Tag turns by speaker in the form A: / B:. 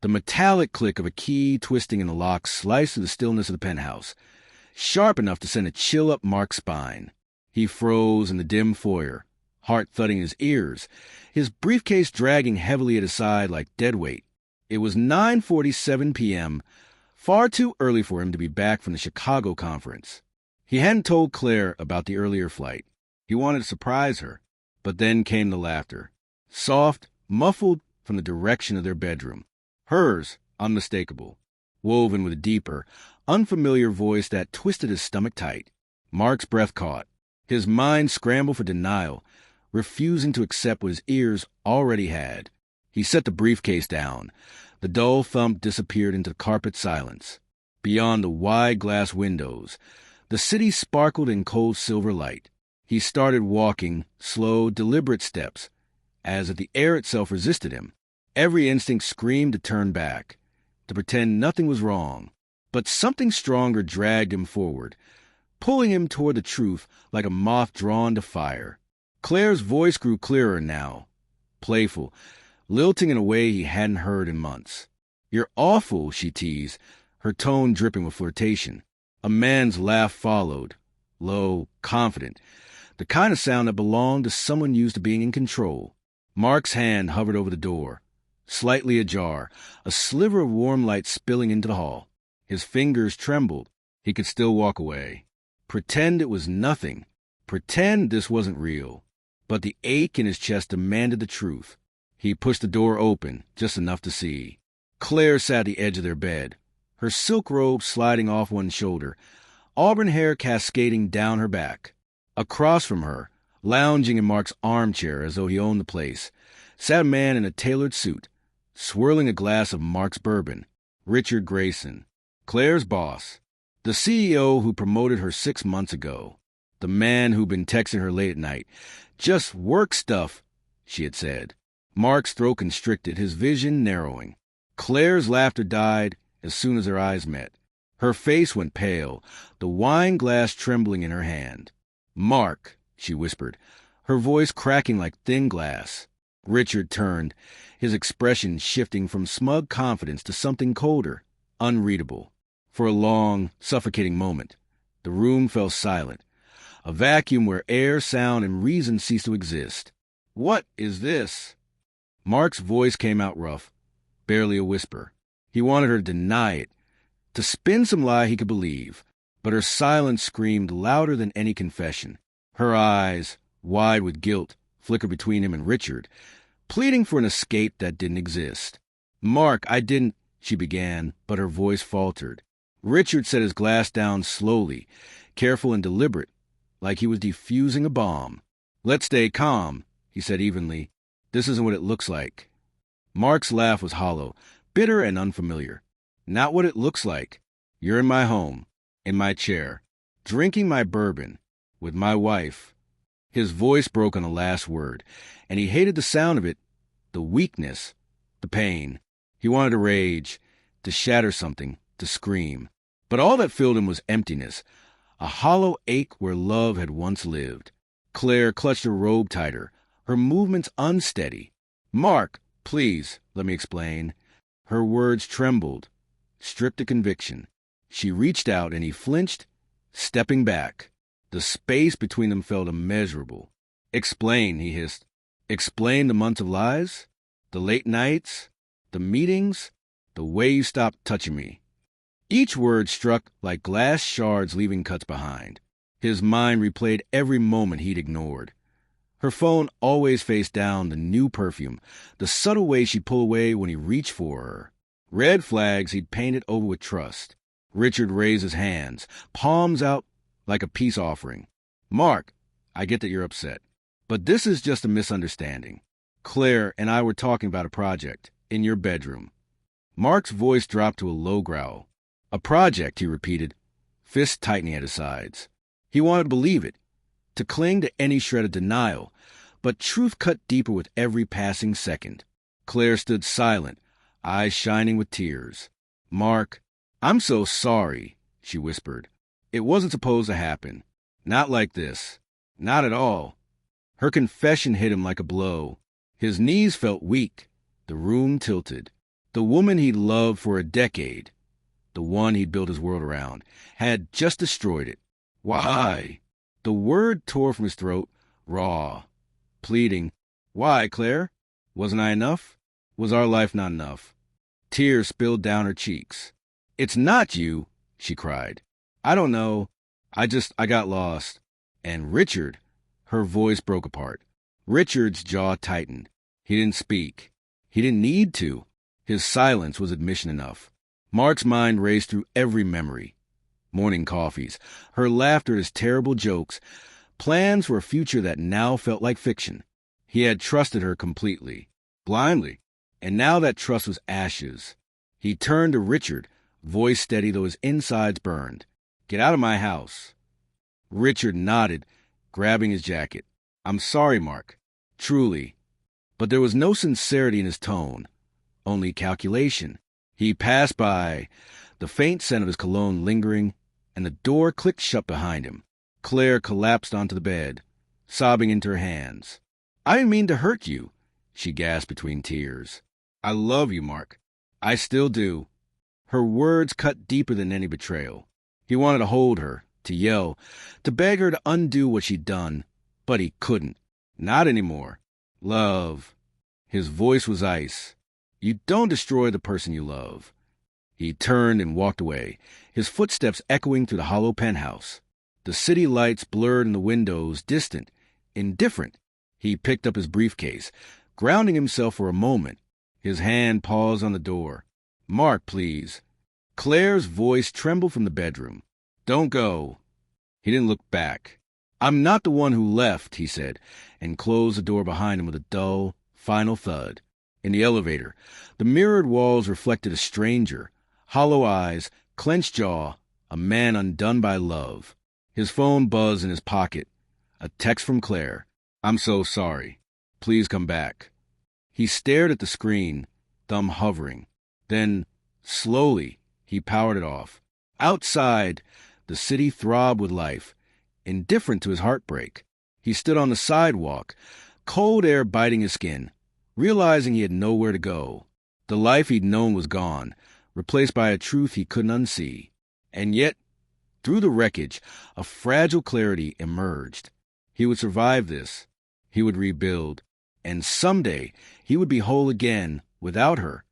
A: The metallic click of a key twisting in the lock sliced through the stillness of the penthouse, sharp enough to send a chill up Mark's spine. He froze in the dim foyer, heart thudding in his ears, his briefcase dragging heavily at his side like dead weight. It was 9:47 p.m., far too early for him to be back from the Chicago conference. He hadn't told Claire about the earlier flight. He wanted to surprise her, but then came the laughter. Soft, muffled from the direction of their bedroom. Hers, unmistakable, woven with a deeper, unfamiliar voice that twisted his stomach tight. Mark's breath caught. His mind scrambled for denial, refusing to accept what his ears already had. He set the briefcase down. The dull thump disappeared into the carpet silence. Beyond the wide glass windows, the city sparkled in cold silver light. He started walking, slow, deliberate steps, as if the air itself resisted him. Every instinct screamed to turn back, to pretend nothing was wrong. But something stronger dragged him forward, pulling him toward the truth like a moth drawn to fire. Claire's voice grew clearer now, playful, lilting in a way he hadn't heard in months. "You're awful," she teased, her tone dripping with flirtation. A man's laugh followed, low, confident, the kind of sound that belonged to someone used to being in control. Mark's hand hovered over the door, slightly ajar, a sliver of warm light spilling into the hall. His fingers trembled. He could still walk away. Pretend it was nothing. Pretend this wasn't real. But the ache in his chest demanded the truth. He pushed the door open, just enough to see. Claire sat at the edge of their bed, her silk robe sliding off one shoulder, auburn hair cascading down her back. Across from her, lounging in Mark's armchair as though he owned the place, sat a man in a tailored suit, swirling a glass of Mark's bourbon. Richard Grayson, Claire's boss, the CEO who promoted her 6 months ago, the man who'd been texting her late at night. "Just work stuff," she had said. Mark's throat constricted, his vision narrowing. Claire's laughter died as soon as their eyes met. Her face went pale, the wine glass trembling in her hand. "Mark," she whispered, her voice cracking like thin glass. Richard turned, his expression shifting from smug confidence to something colder, unreadable. For a long, suffocating moment, the room fell silent, a vacuum where air, sound, and reason ceased to exist. "What is this?" Mark's voice came out rough, barely a whisper. He wanted her to deny it, to spin some lie he could believe, but her silence screamed louder than any confession. Her eyes, wide with guilt, flickered between him and Richard, pleading for an escape that didn't exist. "Mark, I didn't," she began, but her voice faltered. Richard set his glass down slowly, careful and deliberate, like he was defusing a bomb. "Let's stay calm," he said evenly. "This isn't what it looks like." Mark's laugh was hollow, bitter and unfamiliar. "Not what it looks like. You're in my home, in my chair, drinking my bourbon, with my wife." His voice broke on the last word, and he hated the sound of it, the weakness, the pain. He wanted to rage, to shatter something, to scream. But all that filled him was emptiness, a hollow ache where love had once lived. Claire clutched her robe tighter, her movements unsteady. "Mark, please, let me explain." Her words trembled, stripped of conviction. She reached out and he flinched, stepping back. The space between them felt immeasurable. "Explain," he hissed. "Explain the months of lies? The late nights? The meetings? The way you stopped touching me?" Each word struck like glass shards leaving cuts behind. His mind replayed every moment he'd ignored. Her phone always face down, the new perfume, the subtle way she'd pull away when he reached for her. Red flags he'd painted over with trust. Richard raised his hands, palms out like a peace offering. "Mark, I get that you're upset, but this is just a misunderstanding. Claire and I were talking about a project in your bedroom." Mark's voice dropped to a low growl. "A project," he repeated, fists tightening at his sides. He wanted to believe it, to cling to any shred of denial, but truth cut deeper with every passing second. Claire stood silent, eyes shining with tears. "Mark, I'm so sorry," she whispered. "It wasn't supposed to happen. Not like this. Not at all." Her confession hit him like a blow. His knees felt weak. The room tilted. The woman he'd loved for a decade, the one he'd built his world around, had just destroyed it. Why? The word tore from his throat, raw, pleading. Why, Claire? Wasn't I enough? Was our life not enough? Tears spilled down her cheeks. It's not you, she cried. I don't know. I got lost. And Richard, her voice broke apart. Richard's jaw tightened. He didn't speak. He didn't need to. His silence was admission enough. Mark's mind raced through every memory. Morning coffees, her laughter at his terrible jokes, plans for a future that now felt like fiction. He had trusted her completely, blindly, and now that trust was ashes. He turned to Richard, voice steady though his insides burned. Get out of my house. Richard nodded, grabbing his jacket. I'm sorry, Mark. Truly. But there was no sincerity in his tone, only calculation. He passed by, the faint scent of his cologne lingering, and the door clicked shut behind him. Claire collapsed onto the bed, sobbing into her hands. I didn't mean to hurt you, she gasped between tears. I love you, Mark. I still do. Her words cut deeper than any betrayal. He wanted to hold her, to yell, to beg her to undo what she'd done, but he couldn't. Not anymore. Love. His voice was ice. You don't destroy the person you love. He turned and walked away, his footsteps echoing through the hollow penthouse. The city lights blurred in the windows, distant, indifferent. He picked up his briefcase, grounding himself for a moment. His hand paused on the door. Mark, please. Claire's voice trembled from the bedroom. Don't go. He didn't look back. I'm not the one who left, he said, and closed the door behind him with a dull, final thud. In the elevator, the mirrored walls reflected a stranger, hollow eyes, clenched jaw, a man undone by love. His phone buzzed in his pocket. A text from Claire. I'm so sorry. Please come back. He stared at the screen, thumb hovering. Then, slowly, he powered it off. Outside, the city throbbed with life, indifferent to his heartbreak. He stood on the sidewalk, cold air biting his skin, realizing he had nowhere to go. The life he'd known was gone, replaced by a truth he couldn't unsee. And yet, through the wreckage, a fragile clarity emerged. He would survive this. He would rebuild. And someday, he would be whole again, without her.